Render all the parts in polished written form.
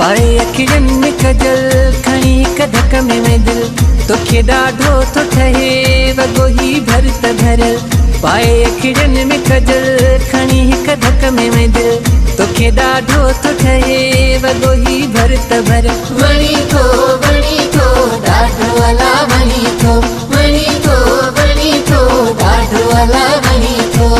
पाए अखियुनि में कजल खणी हिक धक में मैं दिल तोखे ॾाढो थो ठहे वॻो ही भर त भरियल पाए अखियुनि में कजल खणी हिक धक में मैं दिल तोखे ॾाढो थो ठहे वॻो ही भर त भरियल वणी थो ॾाढो अला वणी थो ॾाढो अला वणी थो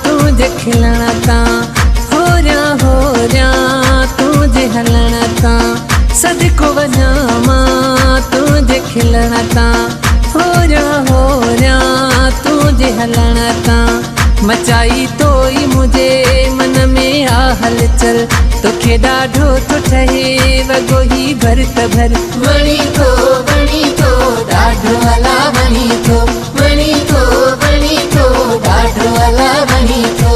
तुझे खिलण तां हो रहा तुझे हलण तां सदको वञा मां तुझे खिलण तां हो रहा तुझे हलण तां मचाई तो ई मुझे मन में आ हलचल तोखे ॾाढो थो ठहे वॻो ही भर त भर वणी थो ॾाढो अला वणी थो ॾाढो अला वणी थो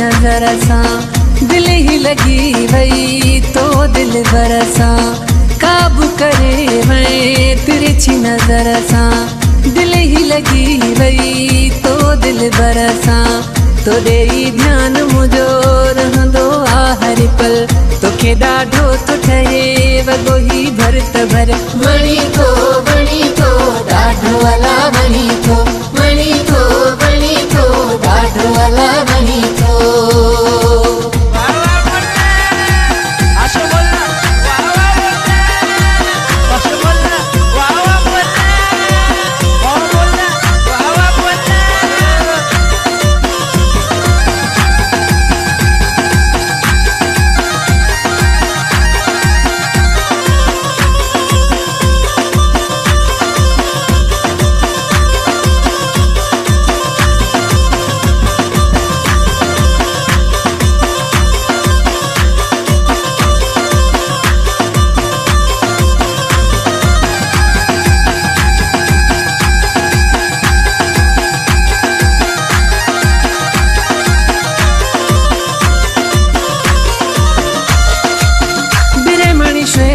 नजर सां दिल ही लगी वई तो दिल भर सां काबू करे वई तिरछी नजर सां दिल ही लगी वई तो दिल भर सां तो ॾेई ध्यान मुझो रहंदो आ हर पल तोखे ॾाढो थो ठहे वॻो ही भर त भर वणी थो ॾाढो अला वणी थो ॾाढो अला वणी थो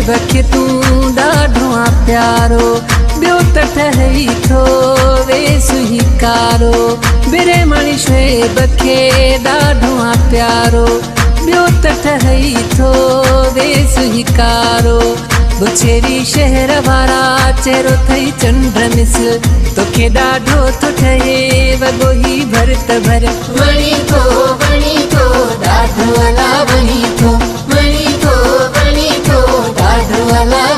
बखे तूं ॾाढो आ प्यारो ॿियो त ठही थो वेसु ही कारो बिरेमणी शोएब खे ॾाढो आ प्यारो ॿियो त ठही थो वेसु ही कारो बुछेरी शहर वारा चेहरो थई चंड मिसल तोखे ॾाढो थो ठहे वॻो ही भर त भर वणी थो ॾाढो अला वणी थो ॾाढो अला